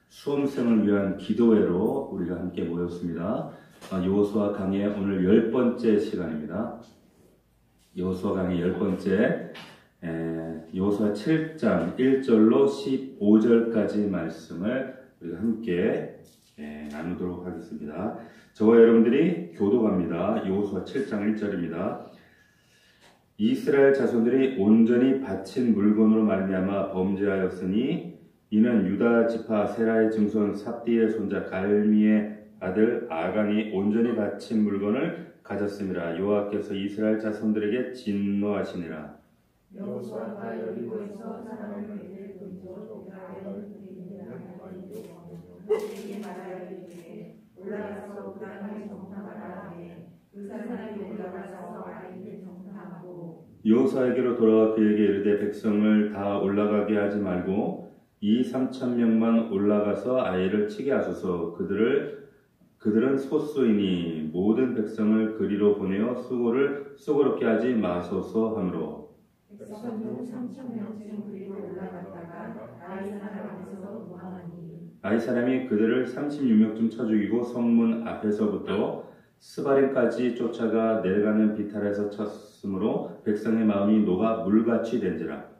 수험생을 위한 기도회로 우리가 함께 모였습니다. 여호수아 강의 오늘 10번째 시간입니다. 여호수아 강의 10번째, 여호수아 7장 1절로 15절까지 말씀을 우리가 함께 나누도록 하겠습니다. 저와 여러분들이 교독합니다. 여호수아 7장 1절입니다. 이스라엘 자손들이 온전히 바친 물건으로 말미암아 범죄하였으니 이는 유다 지파 세라의 증손 삽디의 손자 갈미의 아들 아간이 온전히 바친 물건을 가졌음이라. 여호와께서 이스라엘 자손들에게 진노하시니라. 여호수아가 여리고에서 사람을 매일 근처로 그에게 말하여 이르되 올라가서 그 땅을 정탐하라 하매 그 사람이 올라가서 아이를 정탐하고 여호수아에게로 돌아와 그에게 이르되 백성을 다 올라가게 하지 말고 2,3,000명만 올라가서 아이를 치게 하소서. 그들은 소수이니 모든 백성을 그리로 보내어 수고를 수고롭게 하지 마소서 하므로 백성 중 3,000명쯤 그리로 올라갔다가 아이 사람 앞에서 도망하니 아이 사람이 그들을 36명쯤 쳐 죽이고 성문 앞에서부터 스바림까지 쫓아가 내려가는 비탈에서 쳤으므로 백성의 마음이 녹아 물같이 된지라.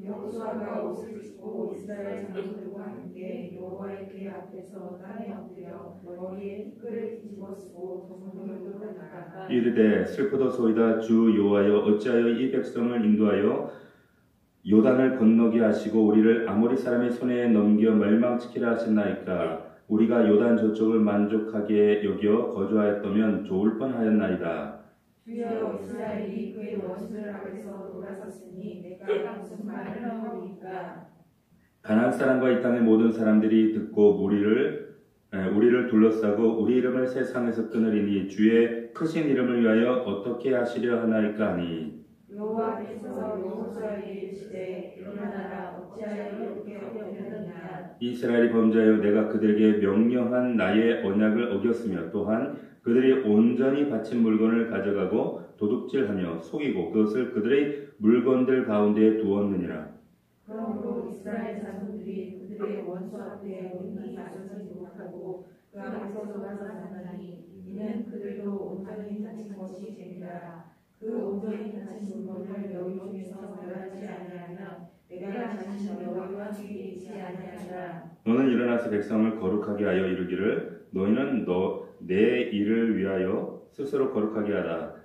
여호수아가 옷을 찢고 이스라엘 장로들과 함께 여호와의 궤 앞에서 땅에 엎드려 머리에 티끌을 뒤집어 쓰고 동물들을 쫓아가 이르되 슬프도소이다. 주 여호와여 어찌하여 이 백성을 인도하여 요단을 건너게 하시고 우리를 아모리 사람의 손에 넘겨 멸망시키라 하셨나이까. 우리가 요단 저쪽을 만족하게 여겨 거주하였다면 좋을 뻔하였나이다. 주여 이스라엘이 그의 원수들 앞에서 돌아섰으니 내가 무슨 말을 하오리까. 가나안 사람과 이 땅의 모든 사람들이 듣고 우리를 둘러싸고 우리 이름을 세상에서 끊으리니 주의 크신 이름을 위하여 어떻게 하시려 하나이까 하니 여호와께서 여호수아에게 이르시되 일어나라 어찌하여 이렇게 어겼느냐. 이스라엘이 범죄하여 내가 그들에게 명령한 나의 언약을 어겼으며 또한 그들이 온전히 바친 물건을 가져가고 도둑질하며 속이고 그것을 그들의 물건들 가운데에 두었느니라. 그러므로 이스라엘 자손들이 그들의 원수 앞에 능히 맞서지 못하고 그 앞에서 돌아서나니 이는 그들도 온전히 바친 것이 됨이라. 그 온전히 바친 물건을 너희 중에서 멸하지 아니하며 내가 다시 너희와 함께 있지 아니하리라. 너는 일어나서 백성을 거룩하게 하여 이르기를 너희는 내 일을 위하여 스스로 거룩하게 하라.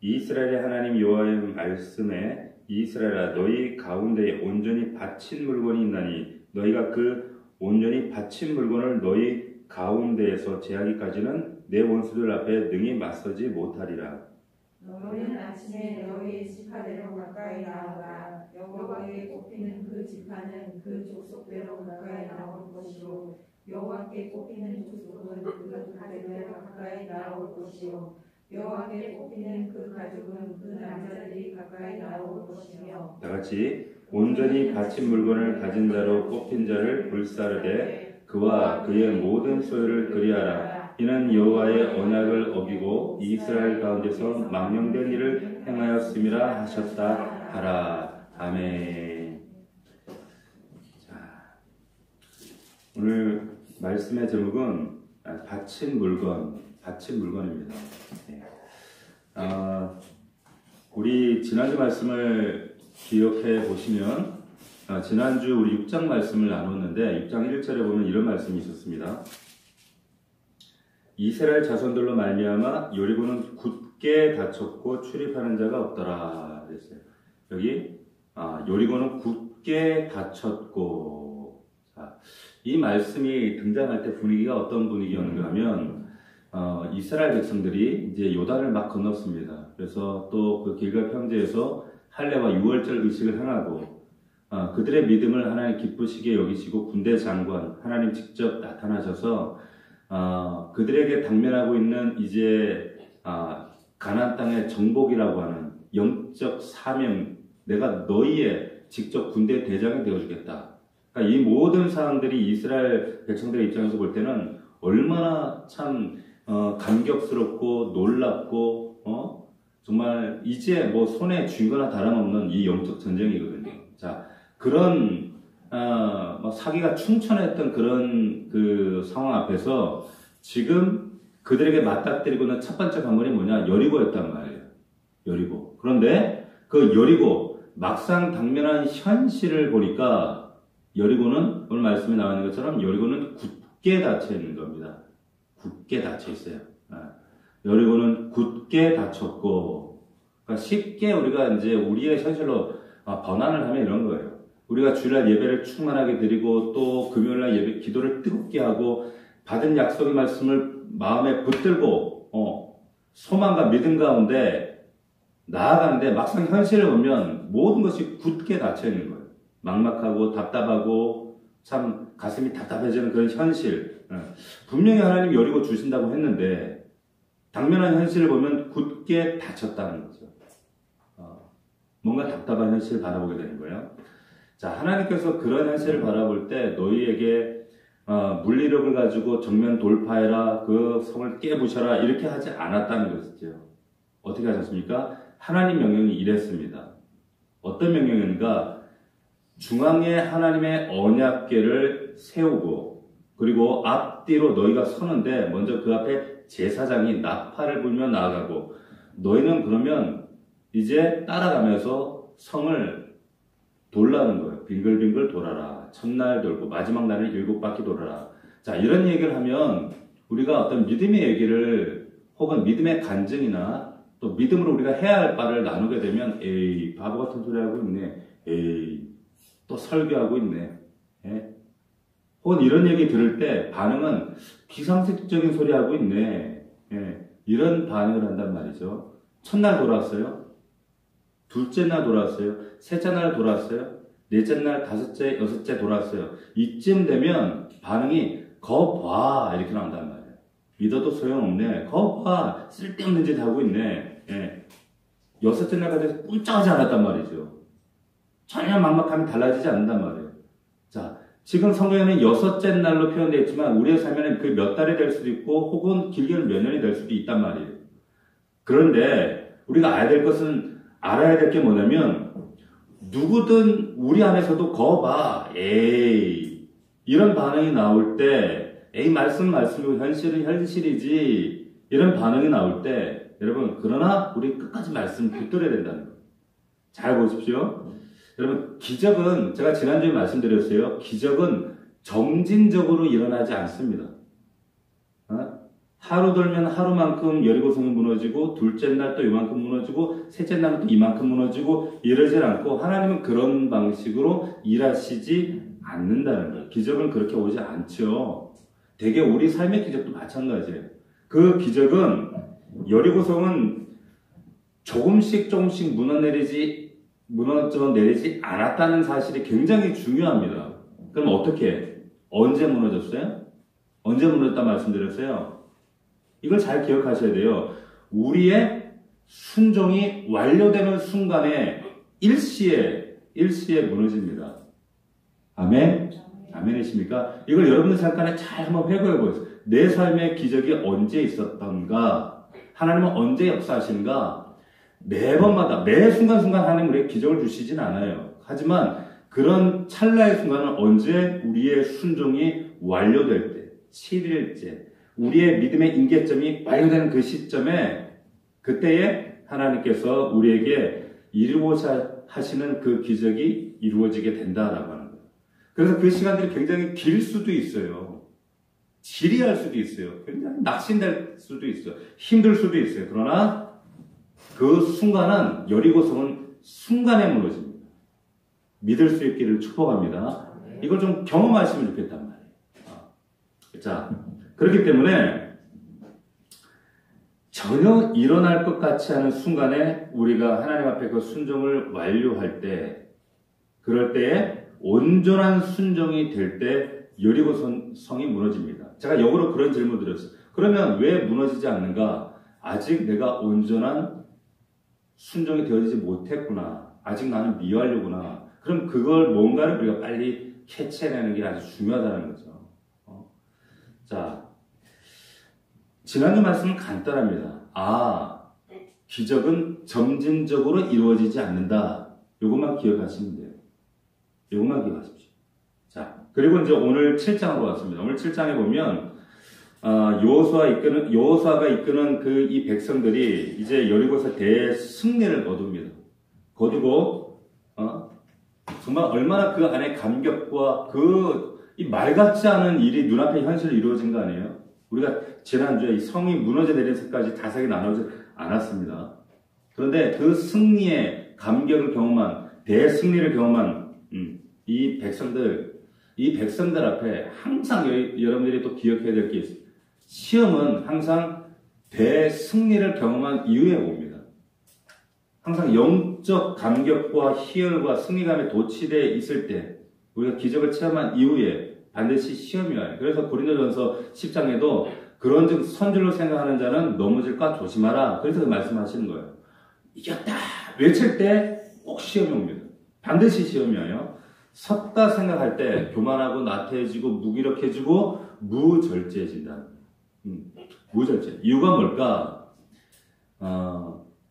이스라엘의 하나님 여호와의 말씀에 이스라엘아 너희 가운데에 온전히 바친 물건이 있나니 너희가 그 온전히 바친 물건을 너희 가운데에서 제하기까지는 내 원수들 앞에 능히 맞서지 못하리라. 너희는 아침에 너희의 지파대로 가까이 나아가 여호와께 꼽히는 그 지파는 그 족속대로 가까이 나올 것이요 여호와께 꼽히는 족속은 그 가족대로 가까이 나올 것이요 여호와께 꼽히는 그 가족은 그 남자들이 가까이 나올 것이며 다같이 온전히 바친 물건을 가진 자로 꼽힌 자를 불사르되 그와 그의 모든 소유를 그리하라. 이는 여호와의 언약을 어기고 이스라엘 가운데서 망령된 일을 행하였음이라 하셨다 하라. 아멘. 자, 오늘 말씀의 제목은 바친 물건입니다. 우리 지난주 말씀을 기억해 보시면 지난주 우리 6장 말씀을 나눴는데 6장 1절에 보면 이런 말씀이 있었습니다. 이스라엘 자손들로 말미암아 여리고는 굳게 닫혔고 출입하는 자가 없더라 그랬어요. 여기 여리고는 굳게 닫혔고. 자, 이 말씀이 등장할 때 분위기가 어떤 분위기였는가 하면 이스라엘 백성들이 이제 요단을 막 건넜습니다. 그래서 또 그 길갈 평지에서 할례와 유월절 의식을 행하고 그들의 믿음을 하나님 기쁘시게 여기시고 군대 장관 하나님 직접 나타나셔서 그들에게 당면하고 있는 이제 가나안 땅의 정복이라고 하는 영적 사명, 내가 너희의 직접 군대 대장이 되어주겠다. 그러니까 이 모든 사항들이 이스라엘 백성들의 입장에서 볼 때는 얼마나 참 감격스럽고 놀랍고 정말 이제 뭐 손에 쥐거나 다름없는 이 영적 전쟁이거든요. 자, 그런 막 사기가 충천했던 그런 그 상황 앞에서 지금 그들에게 맞닥뜨리고는 첫 번째 관문이 뭐냐? 여리고였단 말이에요. 여리고. 그런데 그 여리고, 막상 당면한 현실을 보니까 여리고는 오늘 말씀에 나와 있는 것처럼 여리고는 굳게 닫혀 있는 겁니다. 굳게 닫혀 있어요. 여리고는 굳게 닫혔고, 그러니까 쉽게 우리가 이제 우리의 현실로 번안을 하면 이런 거예요. 우리가 주일날 예배를 충만하게 드리고 또 금요일날 예배 기도를 뜨겁게 하고 받은 약속의 말씀을 마음에 붙들고 소망과 믿음 가운데 나아가는데 막상 현실을 보면 모든 것이 굳게 닫혀 있는 거예요. 막막하고 답답하고 참 가슴이 답답해지는 그런 현실. 분명히 하나님 여리고 주신다고 했는데 당면한 현실을 보면 굳게 닫혔다는 거죠. 뭔가 답답한 현실을 바라보게 되는 거예요. 자, 하나님께서 그런 현실을 바라볼 때 너희에게 물리력을 가지고 정면 돌파해라, 그 성을 깨부셔라 이렇게 하지 않았다는 것이죠. 어떻게 하셨습니까? 하나님 명령이 이랬습니다. 어떤 명령인가? 중앙에 하나님의 언약궤를 세우고 그리고 앞뒤로 너희가 서는데 먼저 그 앞에 제사장이 나팔을 불며 나아가고 너희는 그러면 이제 따라가면서 성을 돌라는 거예요. 빙글빙글 돌아라. 첫날 돌고 마지막 날은 7바퀴 돌아라. 자, 이런 얘기를 하면 우리가 어떤 믿음의 얘기를 혹은 믿음의 간증이나 또 믿음으로 우리가 해야 할 바를 나누게 되면 에이 바보 같은 소리 하고 있네. 에이 또 설교하고 있네. 혹은 이런 얘기 들을 때 반응은 비상식적인 소리 하고 있네. 이런 반응을 한단 말이죠. 첫날 돌아왔어요. 둘째 날 돌아왔어요. 셋째 날 돌아왔어요. 넷째 날, 다섯째, 여섯째 돌아왔어요. 이쯤 되면 반응이 거 봐 이렇게 나온단 말이에요. 믿어도 소용없네. 거 봐 쓸데없는 짓 하고 있네. 여섯째 날까지 꼼짝하지 않았단 말이죠. 전혀 막막함이 달라지지 않는단 말이에요. 자, 지금 성경에는 여섯째 날로 표현되어 있지만 우리의 삶에는 그 몇 달이 될 수도 있고 혹은 길게는 몇 년이 될 수도 있단 말이에요. 그런데 우리가 알아야 될 게 뭐냐면 누구든 우리 안에서도 거봐 에이 이런 반응이 나올 때 에이 말씀이고 현실은 현실이지 이런 반응이 나올 때 여러분 그러나 우리 끝까지 말씀 붙들어야 된다는 거예요. 잘 보십시오. 여러분 기적은 제가 지난주에 말씀드렸어요. 기적은 점진적으로 일어나지 않습니다. 하루 돌면 하루만큼 여리고성이 무너지고 둘째 날 또 이만큼 무너지고 셋째 날은 또 이만큼 무너지고 이러질 않고 하나님은 그런 방식으로 일하시지 않는다는 거예요. 기적은 그렇게 오지 않죠. 되게 우리 삶의 기적도 마찬가지예요. 그 기적은 여리고성은 조금씩 무너져 내리지 않았다는 사실이 굉장히 중요합니다. 그럼 어떻게? 언제 무너졌어요? 언제 무너졌다 말씀드렸어요? 이걸 잘 기억하셔야 돼요. 우리의 순종이 완료되는 순간에 일시에 무너집니다. 아멘? 아멘이십니까? 이걸 여러분의 삶간에 잘 한번 회고해 보세요. 내 삶의 기적이 언제 있었던가? 하나님은 언제 역사하시는가? 매번마다, 매 순간순간 하나님 우리에게 기적을 주시진 않아요. 하지만 그런 찰나의 순간은 언제 우리의 순종이 완료될 때, 7일째, 우리의 믿음의 임계점이 완료되는 그 시점에 그때에 하나님께서 우리에게 이루고자 하시는 그 기적이 이루어지게 된다라고 하는 거예요. 그래서 그 시간들이 굉장히 길 수도 있어요. 지리할 수도 있어요. 굉장히 낙심될 수도 있어요. 힘들 수도 있어요. 그러나 그 순간은 여리고성은 순간에 무너집니다. 믿을 수 있기를 축복합니다. 이걸 좀 경험하시면 좋겠단 말이에요. 자, 그렇기 때문에 전혀 일어날 것 같지 않은 순간에 우리가 하나님 앞에 그 순종을 완료할 때, 그럴 때에 온전한 순종이 될 때 여리고 성이 무너집니다. 제가 역으로 그런 질문 드렸어요. 그러면 왜 무너지지 않는가? 아직 내가 온전한 순종이 되어지지 못했구나. 아직 나는 미완료구나. 그럼 그걸 뭔가를 우리가 빨리 캐치해내는 게 아주 중요하다는 거죠. 자, 지난주 말씀은 간단합니다. 기적은 점진적으로 이루어지지 않는다. 이것만 기억하시면 돼요. 이것만 기억하십시오. 그리고 이제 오늘 7장으로 왔습니다. 오늘 7장에 보면 여호수아가 이끄는 그 이 백성들이 이제 여리고에서 대승리를 거둡니다. 거두고 정말 얼마나 그 안에 감격과 이 말 같지 않은 일이 눈앞에 현실로 이루어진 거 아니에요? 우리가 지난주에 이 성이 무너져 내린 것까지 자세하게 나누지 않았습니다. 그런데 그 승리의 감격을 경험한 대승리를 경험한 이 백성들 앞에 항상 여러분들이 또 기억해야 될 게 있어요. 시험은 항상 대승리를 경험한 이후에 옵니다. 항상 영적 감격과 희열과 승리감에 도취되어 있을 때 우리가 기적을 체험한 이후에 반드시 시험이 와요. 그래서 고린도전서 10장에도 그런즉 선줄로 생각하는 자는 넘어질까 조심하라. 그래서 말씀하시는 거예요. 이겼다 외칠 때 꼭 시험이 옵니다. 반드시 시험이 와요. 섰다 생각할 때 교만하고 나태해지고 무기력해지고 무절제해진다. 무절제. 이유가 뭘까?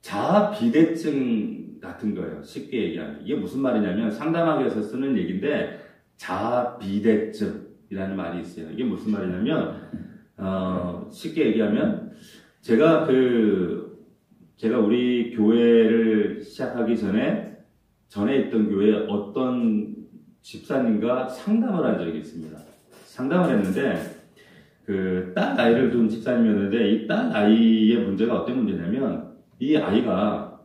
자아 비대증 같은 거예요. 쉽게 얘기하면. 이게 무슨 말이냐면 상담하기 위해서 쓰는 얘기인데 자아 비대증이라는 말이 있어요. 이게 무슨 말이냐면 쉽게 얘기하면 제가 우리 교회를 시작하기 전에 있던 교회에 어떤 집사님과 상담을 한 적이 있습니다. 상담을 했는데 그 딸 아이를 둔 집사님이었는데 이 딸 아이의 문제가 어떤 문제냐면 이 아이가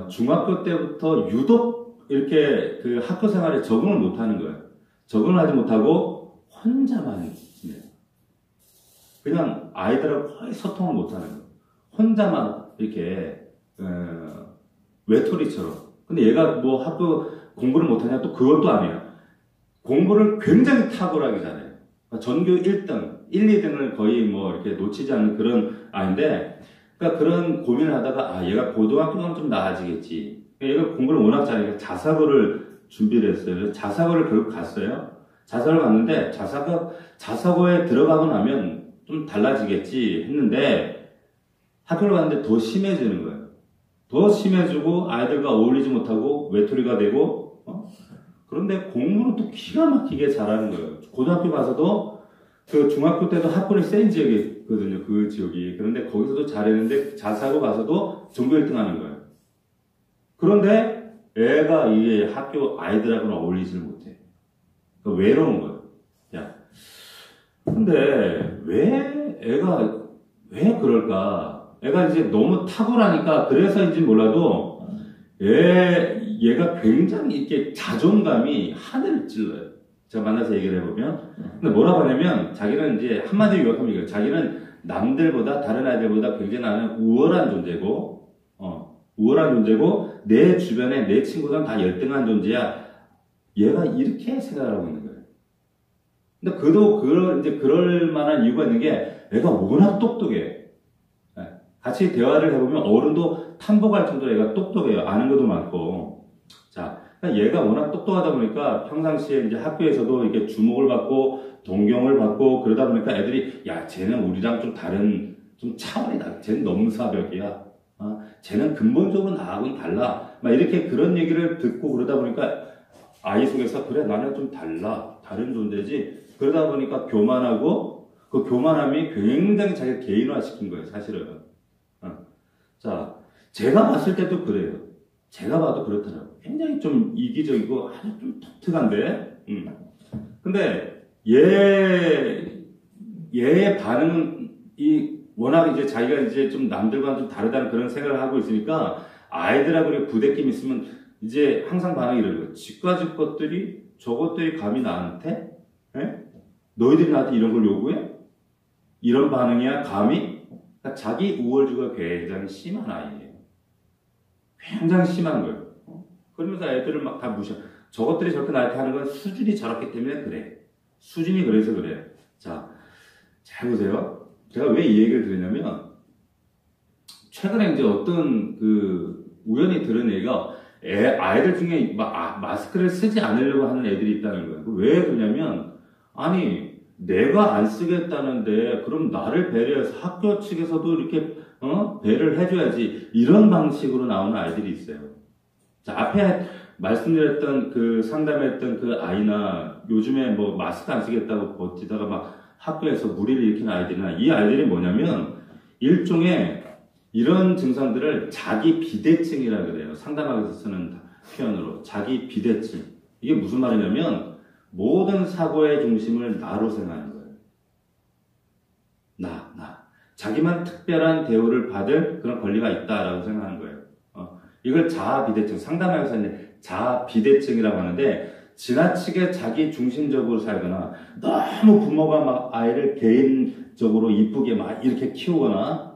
중학교 때부터 유독 이렇게 그 학교 생활에 적응을 못하는 거예요. 적응을 하지 못하고 혼자만 지내요. 그냥 아이들하고 거의 소통을 못하는 거예요. 혼자만 이렇게 외톨이처럼. 근데 얘가 뭐 학교 공부를 못하냐? 또 그것도 아니에요. 공부를 굉장히 탁월하게 잘해요. 전교 1등, 1, 2등을 거의 뭐 이렇게 놓치지 않는 그런 아이인데, 그러니까 그런 고민을 하다가 얘가 고등학교 가면 좀 나아지겠지. 얘가 공부를 워낙 잘하니까 자사고를 준비를 했어요. 그래서 자사고를 결국 갔어요. 자사고를 갔는데 자사고에 들어가고 나면 좀 달라지겠지 했는데 학교를 갔는데 더 심해지는 거예요. 더 심해지고 아이들과 어울리지 못하고 외톨이가 되고 그런데 공부는 또 기가 막히게 잘하는 거예요. 고등학교 가서도 그 중학교 때도 학군이 센 지역이거든요. 그 지역이. 그런데 거기서도 잘했는데 자사고 가서도 전교 1등 하는 거예요. 그런데 애가 이게 학교 아이들하고는 어울리지를 못해. 그러니까 외로운 거예요. 야. 근데 왜 그럴까? 애가 이제 너무 탁월하니까 그래서인지 몰라도 얘가 굉장히 이렇게 자존감이 하늘을 찔러요. 제가 만나서 얘기를 해보면. 근데 뭐라고 하냐면 자기는 이제 한마디로 요약하면 이거예요. 자기는 남들보다 다른 아이들보다 굉장히 나는 우월한 존재고 내 주변에 내 친구들은 다 열등한 존재야. 얘가 이렇게 생각을 하고 있는 거예요. 근데 그도 이제 그럴 만한 이유가 있는 게 애가 워낙 똑똑해. 같이 대화를 해보면 어른도 탐복할 정도로 얘가 똑똑해요. 아는 것도 많고. 자, 얘가 워낙 똑똑하다 보니까 평상시에 이제 학교에서도 이렇게 주목을 받고 동경을 받고 그러다 보니까 애들이 야, 쟤는 우리랑 좀 다른 좀 차원이 다. 쟤는 넘사벽이야. 쟤는 근본적으로 나하고는 달라. 막 이렇게 그런 얘기를 듣고 그러다 보니까 아이 속에서 그래 나는 좀 달라. 다른 존재지. 그러다 보니까 교만하고 그 교만함이 굉장히 자기가 개인화시킨 거예요. 사실은. 자, 제가 봤을 때도 그래요. 제가 봐도 그렇더라고요. 굉장히 좀 이기적이고 아주 좀 독특한데. 근데 얘의 반응은 워낙 이제 자기가 이제 좀 남들과는 좀 다르다는 그런 생각을 하고 있으니까 아이들하고 부대낌 있으면 이제 항상 반응이 이런 거예요. 지까지 것들이 저것들이 감히 나한테? 너희들이 나한테 이런 걸 요구해? 이런 반응이야 감히? 그러니까 자기 우월주가 굉장히 심한 아이예요. 굉장히 심한 거예요. 그러면서 애들을 막 다 무시해. 저것들이 저렇게 나한테 하는 건 수준이 저렇기 때문에 그래. 수준이 그래서 그래. 자, 잘 보세요. 제가 왜 이 얘기를 드리냐면 최근에 이제 어떤 우연히 들은 얘기가 아이들 중에 마스크를 쓰지 않으려고 하는 애들이 있다는 거예요. 왜 그러냐면 아니 내가 안 쓰겠다는데 그럼 나를 배려해서 학교 측에서도 이렇게 배를 해줘야지 이런 방식으로 나오는 아이들이 있어요. 자, 앞에 말씀드렸던 그 상담했던 그 아이나 요즘에 뭐 마스크 안 쓰겠다고 버티다가 막 학교에서 무리를 일으킨 아이들이나 이 아이들이 뭐냐면 일종의 이런 증상들을 자기 비대증이라 그래요. 상담학에서 쓰는 표현으로 자기 비대증. 이게 무슨 말이냐면 모든 사고의 중심을 나로 생각하는 거예요. 나. 자기만 특별한 대우를 받을 그런 권리가 있다라고 생각하는 거예요. 이걸 자아 비대증, 상담학에서 이제 자아 비대증이라고 하는데 지나치게 자기 중심적으로 살거나 너무 부모가 막 아이를 개인적으로 이쁘게 막 이렇게 키우거나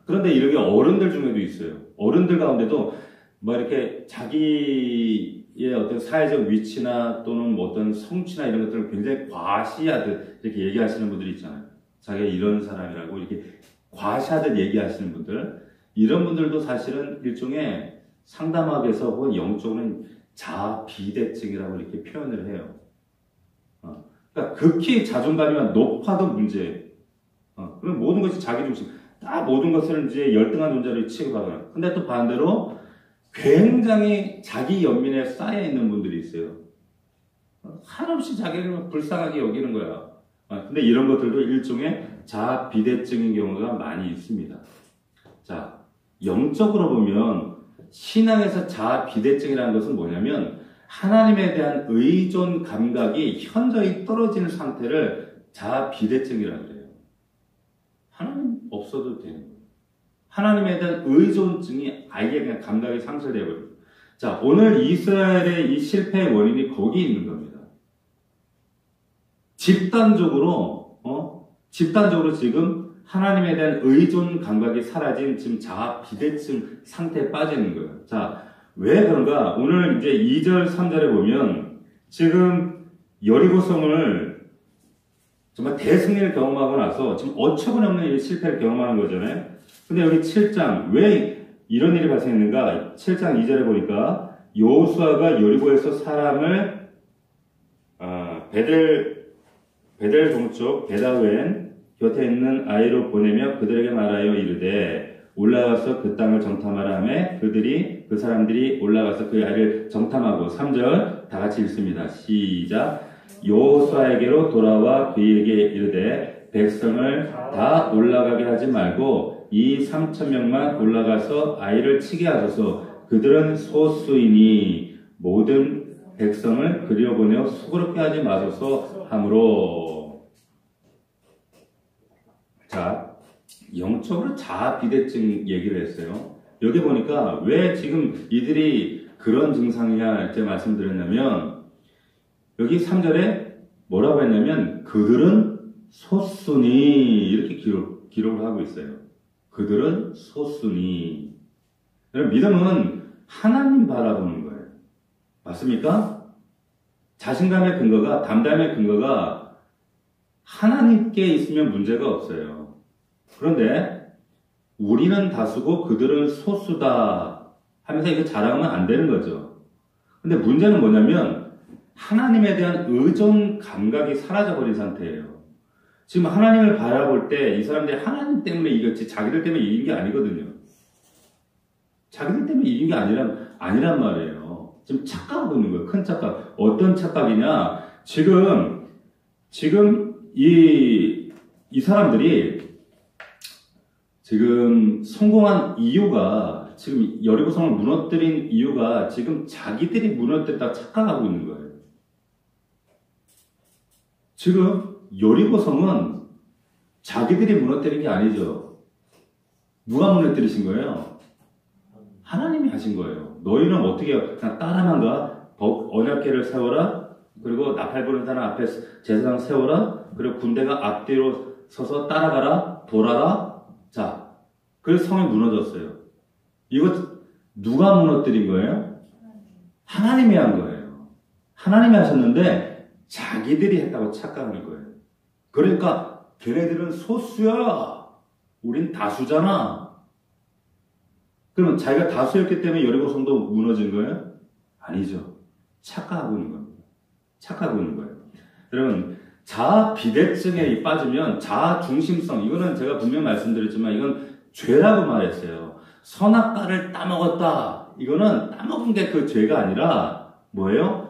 그런데 이렇게 어른들 중에도 있어요. 어른들 가운데도 뭐 이렇게 자기의 어떤 사회적 위치나 또는 뭐 어떤 성취나 이런 것들을 굉장히 과시하듯 이렇게 얘기하시는 분들이 있잖아요. 자기가 이런 사람이라고 이렇게 과시하듯 얘기하시는 분들, 이런 분들도 사실은 일종의 상담학에서 혹은 영적으로는 자아 비대증이라고 이렇게 표현을 해요. 그러니까 극히 자존감이 높아도 문제예요. 그럼 모든 것이 자기 중심, 다 모든 것을 이제 열등한 존재로 취급하거나. 근데 또 반대로 굉장히 자기 연민에 쌓여 있는 분들이 있어요. 한없이 자기를 불쌍하게 여기는 거야. 근데 이런 것들도 일종의 자아 비대증인 경우가 많이 있습니다. 자, 영적으로 보면 신앙에서 자아 비대증이라는 것은 뭐냐면 하나님에 대한 의존 감각이 현저히 떨어지는 상태를 자아 비대증이라고 그래요. 하나님 없어도 되는 거예요. 하나님에 대한 의존증이 아예 그냥 감각이 상실되어 버려요. 자, 오늘 이스라엘의 이 실패의 원인이 거기 있는 겁니다. 집단적으로 지금 하나님에 대한 의존 감각이 사라진 지금 자아 비대증 상태에 빠지는 거예요. 자, 왜 그런가? 오늘 이제 2절, 3절에 보면 지금 여리고성을 정말 대승리를 경험하고 나서 지금 어처구니없는 실패를 경험하는 거잖아요. 근데 여기 7장, 왜 이런 일이 발생했는가? 7장 2절에 보니까 여호수아가 여리고에서 사람을 베델 동쪽 베다웬 곁에 있는 아이로 보내며 그들에게 말하여 이르되 올라가서 그 땅을 정탐하라 하매 그 사람들이 올라가서 그 아이를 정탐하고 3절 다 같이 읽습니다. 시작. 여호수아에게로 돌아와 그에게 이르되 백성을 다 올라가게 하지 말고 이 3,000명만 올라가서 아이를 치게 하소서. 그들은 소수이니 모든 백성을 그리로 보내어 수고롭게 하지 마소서 하므로. 자, 영적으로 자아 비대증 얘기를 했어요. 여기 보니까 왜 지금 이들이 그런 증상이냐 제가 말씀드렸냐면 여기 3절에 뭐라고 했냐면 그들은 소수니 이렇게 기록을 하고 있어요. 그들은 소수니. 여러분 믿음은 하나님 바라보는 거예요. 맞습니까? 자신감의 근거가, 담담의 근거가 하나님께 있으면 문제가 없어요. 그런데 우리는 다수고 그들은 소수다 하면서 이거 자랑하면 안 되는 거죠. 근데 문제는 뭐냐면 하나님에 대한 의존 감각이 사라져버린 상태예요. 지금 하나님을 바라볼 때 이 사람들이 하나님 때문에 이겼지 자기들 때문에 이긴 게 아니거든요. 자기들 때문에 이긴 게 아니란 말이에요. 지금 착각하고 있는 거예요. 큰 착각. 어떤 착각이냐? 지금 이 사람들이 지금 성공한 이유가 지금 여리고성을 무너뜨린 이유가 지금 자기들이 무너뜨렸다고 착각하고 있는 거예요. 지금 여리고성은 자기들이 무너뜨린 게 아니죠. 누가 무너뜨리신 거예요? 하나님이 하신 거예요. 너희는 어떻게 해요? 그냥 따라만 가? 언약궤를 세워라? 그리고 나팔 부는 사람 앞에 제사장 세워라? 그리고 군대가 앞뒤로 서서 따라가라? 돌아라? 자, 그래서 성이 무너졌어요. 이거 누가 무너뜨린 거예요? 하나님이 한 거예요. 하나님이 하셨는데 자기들이 했다고 착각하는 거예요. 그러니까 걔네들은 소수야. 우린 다수잖아. 그러면 자기가 다수였기 때문에 여리고성도 무너진 거예요? 아니죠. 착각하고 있는 겁니다. 착각하고 있는 거예요. 여러분, 자아 비대증에 빠지면 자아 중심성, 이거는 제가 분명 말씀드렸지만 이건 죄라고 말했어요. 선악과를 따먹었다. 이거는 따먹은 게 그 죄가 아니라 뭐예요?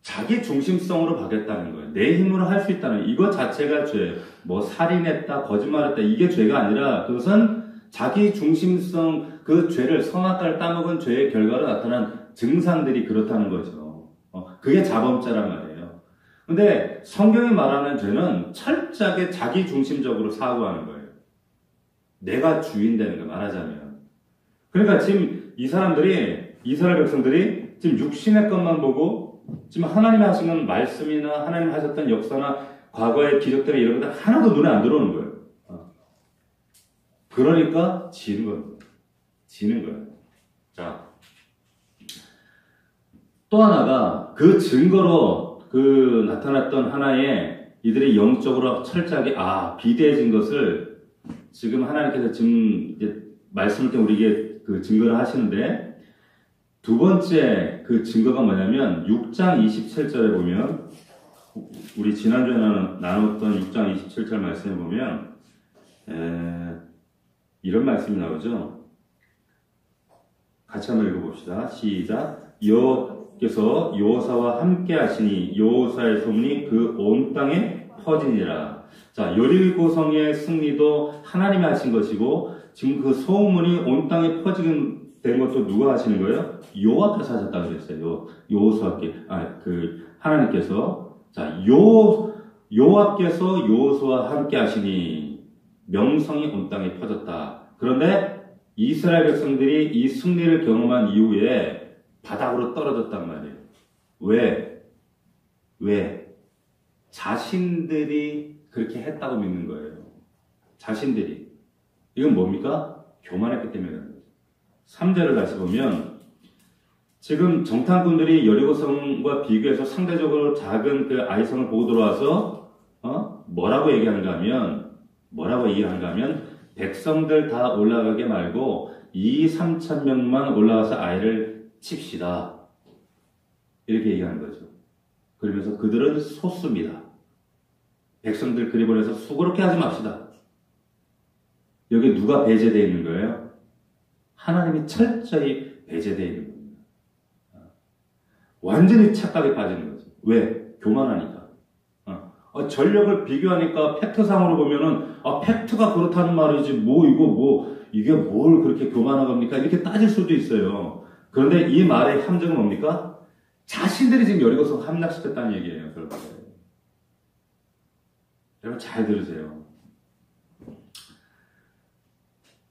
자기 중심성으로 바뀌었다는 거예요. 내 힘으로 할 수 있다는 이거 자체가 죄예요. 뭐 살인했다, 거짓말했다 이게 죄가 아니라 그것은 자기 중심성 그 죄를 선악과를 따먹은 죄의 결과로 나타난 증상들이 그렇다는 거죠. 그게 자범죄란 말이에요. 근데 성경이 말하는 죄는 철저하게 자기 중심적으로 사고하는 거예요. 내가 주인 되는 거 말하자면. 그러니까 지금 이 사람들이 이스라엘 백성들이 지금 육신의 것만 보고 지금 하나님이 하신 건 말씀이나 하나님 하셨던 역사나 과거의 기적들이 이런 것들 하나도 눈에 안 들어오는 거예요. 그러니까 지는 겁니다. 지는 거예요. 자, 또 하나가 그 증거로 그 나타났던 하나의 이들이 영적으로 철저하게 비대해진 것을 지금 하나님께서 지금 이제 말씀을 때 우리에게 그 증거를 하시는데 두 번째 그 증거가 뭐냐면 6장 27절에 보면 우리 지난주에 나눴던 6장 27절 말씀에 보면 이런 말씀이 나오죠. 같이 한번 읽어봅시다. 시작. 여호와께서 여호사와 함께 하시니 여호사의 소문이 그 온 땅에 퍼지니라. 자, 여리고성의 승리도 하나님이 하신 것이고 지금 그 소문이 온 땅에 퍼지게 된 것도 누가 하시는 거예요? 여호와께서 하셨다고 그랬어요. 여호수아께 하나님께서 자, 여호와께서 여호수아와 함께 하시니 명성이 온 땅에 퍼졌다. 그런데 이스라엘 백성들이 이 승리를 경험한 이후에 바닥으로 떨어졌단 말이에요. 왜? 자신들이 그렇게 했다고 믿는 거예요. 자신들이. 이건 뭡니까? 교만했기 때문에 그런 거죠. 3절을 다시 보면 지금 정탐꾼들이 여리고성과 비교해서 상대적으로 작은 그 아이성을 보고 들어와서 뭐라고 얘기하는가 하면 백성들 다 올라가게 말고 2-3천 명만 올라가서 아이를 칩시다. 이렇게 얘기하는 거죠. 그러면서 그들은 소수입니다. 백성들 그리 보내서 수고롭게 하지 맙시다. 여기 누가 배제되어 있는 거예요? 하나님이 철저히 배제되어 있는 겁니다. 완전히 착각에 빠지는 거죠. 왜? 교만하니까. 전력을 비교하니까 팩트상으로 보면은 팩트가 그렇다는 말이지 이게 뭘 그렇게 교만한 겁니까? 이렇게 따질 수도 있어요. 그런데 이 말의 함정은 뭡니까? 자신들이 지금 여리고성 함락시켰다는 얘기예요. 결국에. 여러분 잘 들으세요.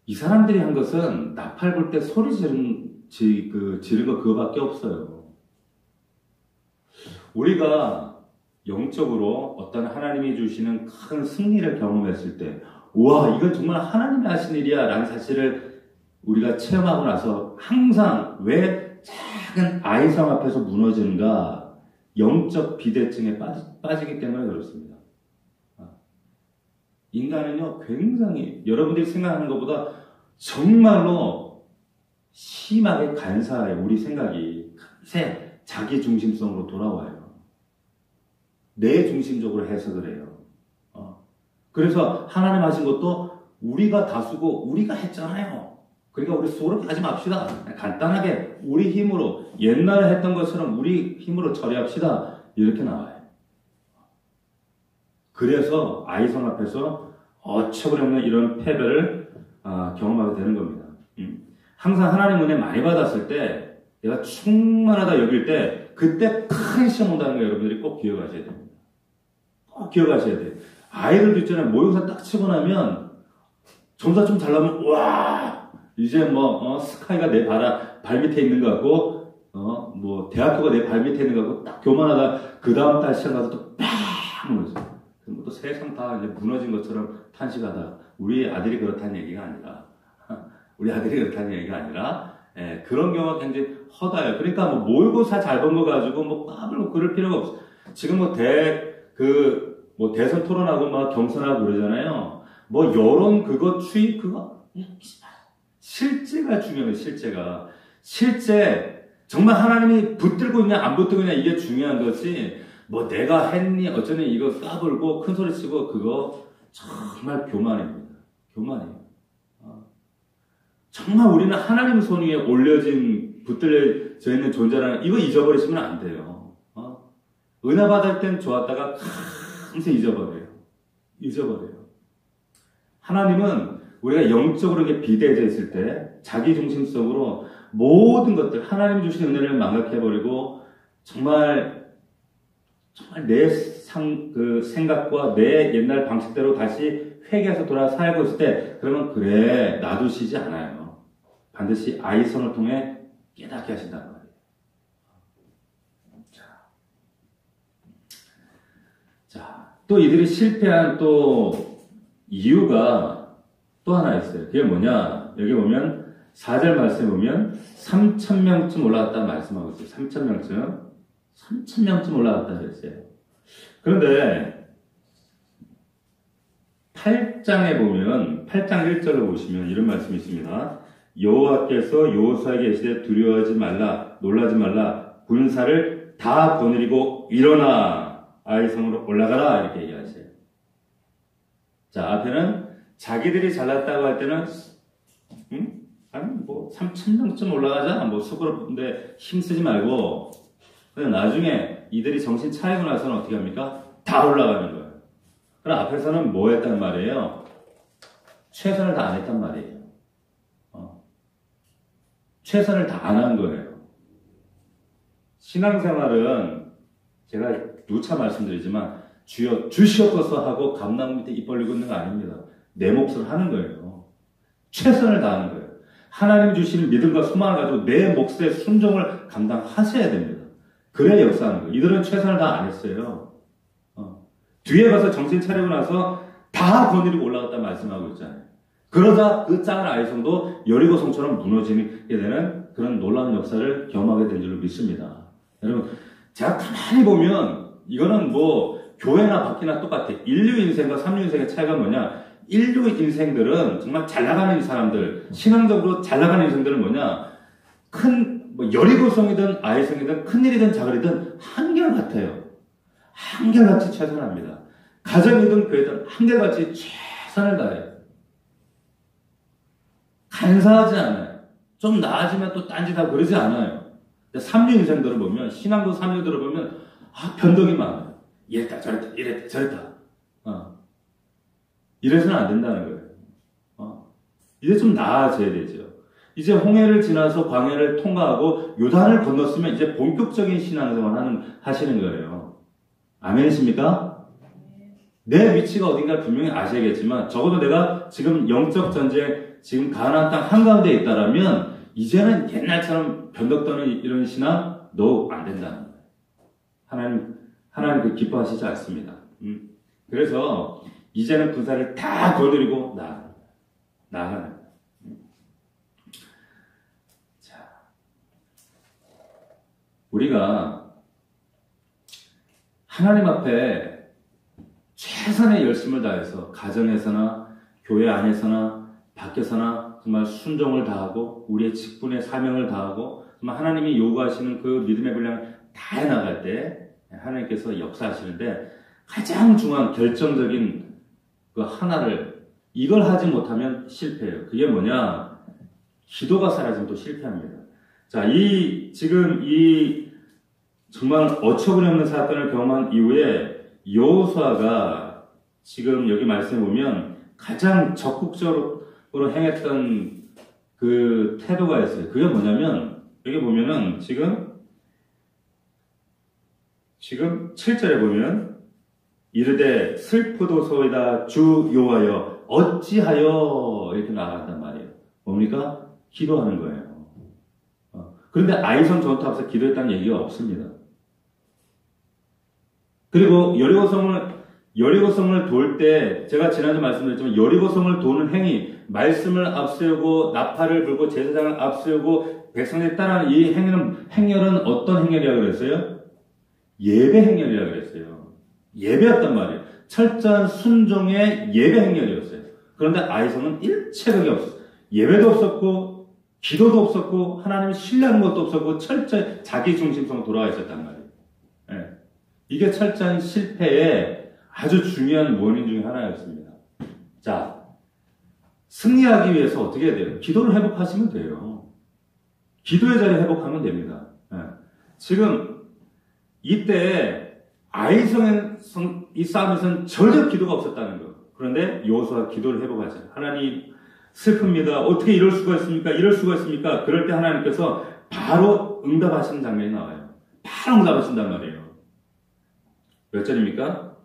이 사람들이 한 것은 나팔 불 때 소리 지른 거 그거밖에 없어요. 우리가 영적으로 어떤 하나님이 주시는 큰 승리를 경험했을 때, 우와, 이건 정말 하나님이 하신 일이야 라는 사실을 우리가 체험하고 나서 항상 왜 작은 아이성 앞에서 무너지는가? 영적 비대증에 빠지기 때문에 그렇습니다. 인간은요, 굉장히 여러분들이 생각하는 것보다 정말로 심하게 간사해요. 우리 생각이 금세 자기 중심성으로 돌아와요. 내 중심적으로 해석을 해요. 그래서 하나님 하신 것도 우리가 다 쓰고 우리가 했잖아요. 그러니까 우리 수고롭게 하지 맙시다. 간단하게 우리 힘으로 옛날에 했던 것처럼 우리 힘으로 처리합시다. 이렇게 나와요. 그래서 아이성 앞에서 어처구니없는 이런 패배를 경험하게 되는 겁니다. 항상 하나님 은혜 많이 받았을 때 내가 충만하다 여길 때 그때 큰 시험 온다는 거 여러분들이 꼭 기억하셔야 됩니다. 꼭 기억하셔야 돼요. 아이들도 있잖아요. 모의고사 딱 치고 나면 점수가 좀 잘 나오면 와 이제 스카이가 내 발 밑에 있는 것 같고 대학교가 내 발 밑에 있는 것 같고 딱 교만하다 그 다음 달 시험 가서 또 팍 무너져. 또 세상 다 이제 무너진 것처럼 탄식하다. 우리 아들이 그렇다는 얘기가 아니라 그런 경우가 굉장히 허다해요. 그러니까 모의고사 잘 본 거 가지고 까불고 그럴 필요가 없어. 지금 대선 토론하고 경선하고 그러잖아요. 여론 추입 실제가 중요해요. 실제 정말 하나님이 붙들고 있냐 안 붙들고 있냐 이게 중요한 거지. 내가 했니 어쩌니 이거 까불고 큰 소리 치고 그거 정말 교만해요. 정말 우리는 하나님 손 위에 올려진 붙들려져 있는 존재라는 이거 잊어버리시면 안 돼요. 은혜 받을 땐 좋았다가 금세 잊어버려요. 하나님은 우리가 영적으로 이렇게 비대해져 있을 때 자기 중심적으로 모든 것들 하나님 주신 은혜를 망각해버리고 정말 내 생각과 내 옛날 방식대로 다시 회개해서 돌아 살고 있을 때 그러면 그래 놔두시지 않아요. 반드시 아이성을 통해 깨닫게 하신단 말이에요. 자, 또 이들이 실패한 또 이유가 또 하나 있어요. 그게 뭐냐? 여기 보면 4절 말씀에 보면 3,000명쯤 올라갔다 말씀하고 있어요. 3,000명쯤 올라갔다 그랬어요. 그런데 8장에 보면 8장 1절을 보시면 이런 말씀이 있습니다. 여호와께서 여호수아에게 이르시되 두려워하지 말라 놀라지 말라 군사를 다 거느리고 일어나 아이성으로 올라가라 이렇게 얘기하세요. 자, 앞에는 자기들이 잘났다고 할 때는 아니 뭐 3,000명쯤 올라가자 뭐 수고롭는데 힘쓰지 말고 그냥 나중에 이들이 정신 차리고 나서는 어떻게 합니까? 다 올라가는 거예요. 그럼 앞에서는 뭐 했단 말이에요? 최선을 다 안 했단 말이에요. 최선을 다 안 한 거예요. 신앙생활은 제가 누차 말씀드리지만 주여 주시옵소서 하고 감나무 밑에 입 벌리고 있는 거 아닙니다. 내 몫을 하는 거예요. 최선을 다하는 거예요. 하나님 주시는 믿음과 소망을 가지고 내 몫의 순종을 감당하셔야 됩니다. 그래야 역사하는 거예요. 이들은 최선을 다 안 했어요. 뒤에 가서 정신 차리고 나서 다 거느리고 올라갔다 말씀하고 있잖아요. 그러자 그 작은 아이성도 여리고성처럼 무너지게 되는 그런 놀라운 역사를 경험하게 된 줄로 믿습니다. 여러분, 제가 가만히 보면 이거는 뭐 교회나 밖이나 똑같아요. 인류 인생과 삼류 인생의 차이가 뭐냐? 인류 인생들은 정말 잘 나가는 사람들, 신앙적으로 잘 나가는 인생들은 뭐냐? 뭐 여리고성이든 아이성이든 큰일이든 작을이든 한결같아요. 한결같이 최선을 합니다. 가정이든 교회든 한결같이 최선을 다해요. 간사하지 않아요. 좀 나아지면 또 딴짓하고 그러지 않아요. 삼류 인생들을 보면, 신앙도 삼류들을 보면, 변덕이 많아요. 이랬다, 저랬다, 이랬다, 저랬다. 이래서는 안 된다는 거예요. 이제 좀 나아져야 되죠. 이제 홍해를 지나서 광야를 통과하고 요단을 건넜으면 이제 본격적인 신앙생활 하시는 거예요. 아멘이십니까? 내 위치가 어딘가 분명히 아셔야겠지만 적어도 내가 지금 영적 전쟁, 지금 가나안 땅 한가운데 있다라면 이제는 옛날처럼 변덕 떠는 이런 신앙 너 안 된다는 거예요. 하나님 그 기뻐하시지 않습니다. 그래서 이제는 군사를 다 거느리고 나가는 거예요. 자, 우리가 하나님 앞에 최선의 열심을 다해서 가정에서나 교회 안에서나 밖에서나 정말 순종을 다하고 우리의 직분의 사명을 다하고 정말 하나님이 요구하시는 그 믿음의 분량을 다해 나갈 때 하나님께서 역사하시는데 가장 중요한 결정적인 그 하나를 이걸 하지 못하면 실패해요. 그게 뭐냐? 기도가 사라지면 또 실패합니다. 자, 지금 정말 어처구니없는 사건을 경험한 이후에 여호수아가 지금 여기 말씀해 보면 가장 적극적으로 행했던 그 태도가 있어요. 그게 뭐냐면 여기 보면은 지금 7절에 보면 이르되 슬프도소이다 주 여호와여 어찌하여 이렇게 나아간단 말이에요. 뭡니까? 기도하는 거예요. 그런데 아이성 전투 앞에서 기도했다는 얘기가 없습니다. 그리고 여리고성을 돌 때 제가 지난주 말씀드렸지만 여리고성을 도는 행위, 말씀을 앞세우고 나팔을 불고 제사장을 앞세우고 백성들이 따라하는 이 행렬은 어떤 행렬이라고 그랬어요? 예배 행렬이라고 그랬어요. 예배였단 말이에요. 철저한 순종의 예배 행렬이었어요. 그런데 아이성은 일체각이 없었어요. 예배도 없었고 기도도 없었고 하나님을 신뢰하는 것도 없었고 철저히 자기 중심성으로 돌아가 있었단 말이에요. 네. 이게 철저한 실패의 아주 중요한 원인 중에 하나였습니다. 자, 승리하기 위해서 어떻게 해야 돼요? 기도를 회복하시면 돼요. 기도의 자리 회복하면 됩니다. 예. 지금 이때 아이성의 이 싸움에서는 전혀 기도가 없었다는 거. 그런데 여호수아가 기도를 회복하죠. 하나님 슬픕니다. 어떻게 이럴 수가 있습니까? 이럴 수가 있습니까? 그럴 때 하나님께서 바로 응답하시는 장면이 나와요. 바로 응답하신단 말이에요. 몇 절입니까?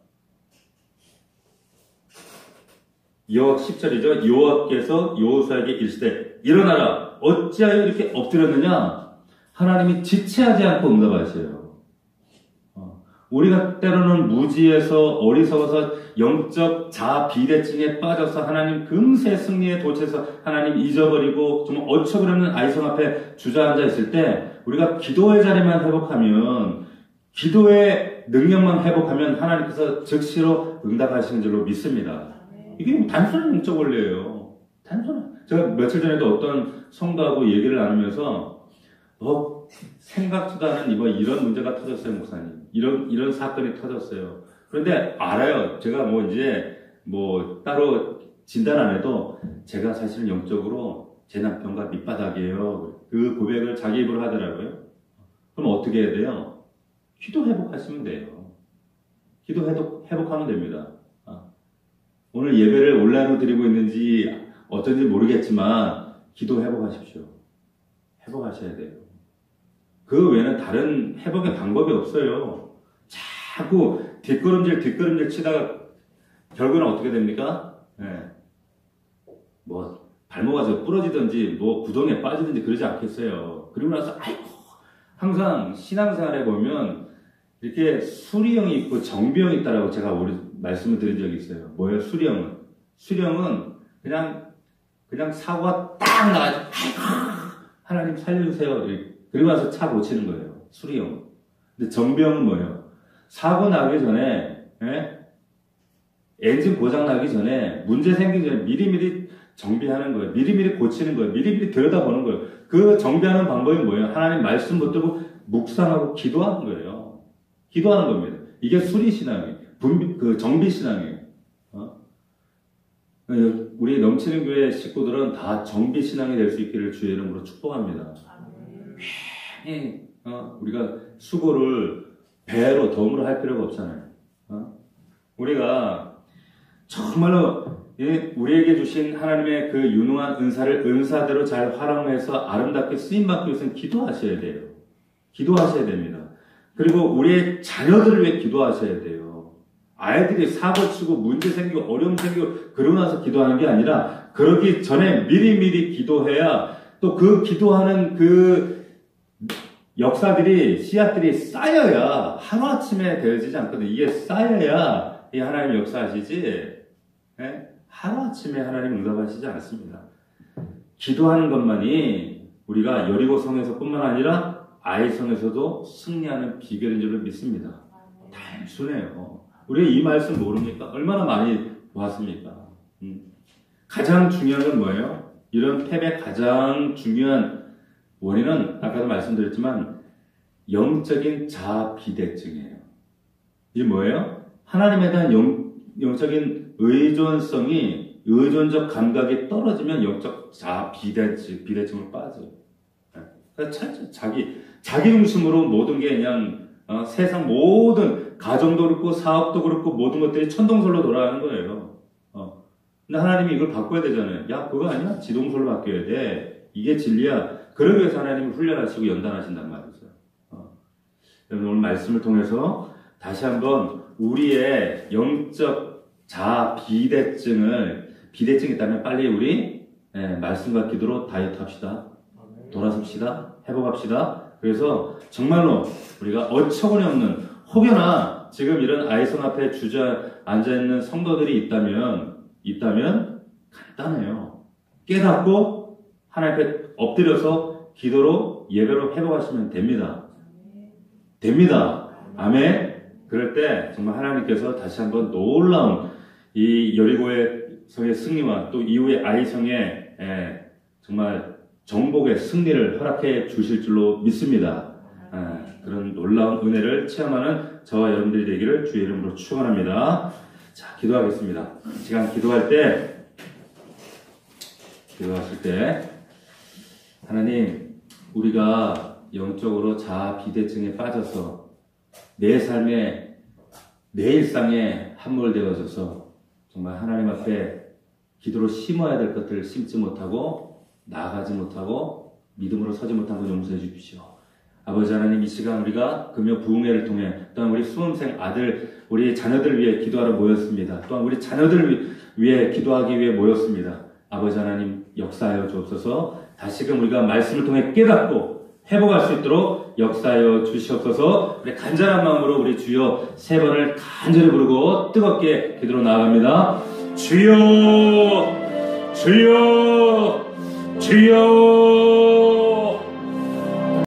10절이죠. 여호와께서 여호수아에게 이르시되 일어나라. 어찌하여 이렇게 엎드렸느냐? 하나님이 지체하지 않고 응답하셔요. 우리가 때로는 무지해서 어리석어서 영적 자아 비대증에 빠져서 하나님 금세 승리에 도취해서 하나님 잊어버리고 좀 어처구니없는 아이성 앞에 주저앉아 있을 때 우리가 기도의 자리만 회복하면, 기도의 능력만 회복하면 하나님께서 즉시로 응답하시는 줄로 믿습니다. 이게 단순한 영적 원리예요. 단순한. 제가 며칠 전에도 어떤 성도하고 얘기를 나누면서 생각지도 않은 이런 문제가 터졌어요, 목사님. 이런 사건이 터졌어요. 그런데 알아요. 제가 따로 진단 안 해도 제가 사실은 영적으로 제 남편과 밑바닥이에요. 그 고백을 자기 입으로 하더라고요. 그럼 어떻게 해야 돼요? 기도 회복하시면 돼요. 기도 회복하면 됩니다. 오늘 예배를 온라인으로 드리고 있는지 어쩐지 모르겠지만 기도 회복하십시오. 회복하셔야 돼요. 그 외에는 다른 회복의 방법이 없어요. 자꾸 뒷걸음질 치다가 결국은 어떻게 됩니까? 발목아서 부러지든지 구덩이에 빠지든지 그러지 않겠어요. 그리고 나서 항상 신앙생활에 보면 이렇게 수리형이 있고 정비형이 있다라고 제가 말씀을 드린 적이 있어요. 뭐예요? 수령은 그냥 사고가 딱 나가지고 하나님 살려주세요. 그리고 나서 차 고치는 거예요. 수리형. 근데 정비형은 뭐예요? 사고 나기 전에, 엔진 고장 나기 전에, 문제 생기기 전에 미리미리 정비하는 거예요. 미리미리 고치는 거예요. 미리미리 들여다보는 거예요. 그 정비하는 방법이 뭐예요? 하나님 말씀 붙들고 묵상하고 기도하는 거예요. 기도하는 겁니다. 이게 수리신앙이에요. 정비신앙이에요. 우리 넘치는 교회 식구들은 다 정비신앙이 될 수 있기를 주의 이름으로 축복합니다. 우리가 수고를 배로 덤으로 할 필요가 없잖아요. 우리가 정말로 우리에게 주신 하나님의 그 유능한 은사를 은사대로 잘 활용해서 아름답게 쓰임받기 위해서는 기도하셔야 돼요. 기도하셔야 됩니다. 그리고 우리의 자녀들을 위해 기도하셔야 돼요. 아이들이 사고치고 문제 생기고 어려움 생기고 그러고 나서 기도하는 게 아니라 그러기 전에 미리미리 기도해야 또 그 기도하는 그 역사들이, 씨앗들이 쌓여야 하루아침에 되어지지 않거든요. 이게 쌓여야 이 하나님 역사하시지, 하루아침에 하나님 응답하시지 않습니다. 기도하는 것만이 우리가 여리고 성에서 뿐만 아니라 아이성에서도 승리하는 비결인 줄로 믿습니다. 단순해요. 우리가 이 말씀 모릅니까? 얼마나 많이 보았습니까? 가장 중요한 건 뭐예요? 이런 패배 가장 중요한 원인은 아까도 말씀드렸지만 영적인 자아 비대증이에요. 이게 뭐예요? 하나님에 대한 영적인 의존적 감각이 떨어지면 영적 자아 비대증으로 빠져요. 그러니까 자기 중심으로 모든 게 그냥 세상 모든 가정도 그렇고 사업도 그렇고 모든 것들이 천동설로 돌아가는 거예요. 근데 하나님이 이걸 바꿔야 되잖아요. 야, 그거 아니야? 지동설로 바뀌어야 돼. 이게 진리야. 그러기 위해서 하나님이 훈련하시고 연단하신단 말이죠. 여러분 오늘 말씀을 통해서 다시 한번 우리의 영적 자아 비대증이 있다면 빨리 우리 말씀과 기도로 다이어트 합시다. 돌아섭시다. 회복합시다. 그래서 정말로 우리가 어처구니 없는 혹여나 지금 이런 아이성 앞에 앉아있는 성도들이 있다면 간단해요. 깨닫고 하나님 앞에 엎드려서 기도로 예배로 회복하시면 됩니다. 아멘. 그럴 때 정말 하나님께서 다시 한번 놀라운 이 여리고의 성의 승리와 또 이후의 아이성의 정말 정복의 승리를 허락해 주실 줄로 믿습니다. 그런 놀라운 은혜를 체험하는 저와 여러분들이 되기를 주의 이름으로 축원합니다. 자, 기도하겠습니다. 시간 기도하실 때 하나님 우리가 영적으로 자아 비대증에 빠져서 내 삶에, 내 일상에 함몰되어져서 정말 하나님 앞에 기도로 심어야 될 것들을 심지 못하고 나아가지 못하고 믿음으로 서지 못한 것 용서해 주십시오. 아버지 하나님, 이 시간 우리가 금요 부흥회를 통해 또한 우리 수험생 아들, 우리 자녀들 위해 기도하러 모였습니다. 또한 우리 자녀들 위해 기도하기 위해 모였습니다. 아버지 하나님, 역사하여 주옵소서. 다시금 우리가 말씀을 통해 깨닫고 회복할 수 있도록 역사하여 주시옵소서. 우리 간절한 마음으로 우리 주여 3번을 간절히 부르고 뜨겁게 기도로 나아갑니다. 주여, 주여, 주여.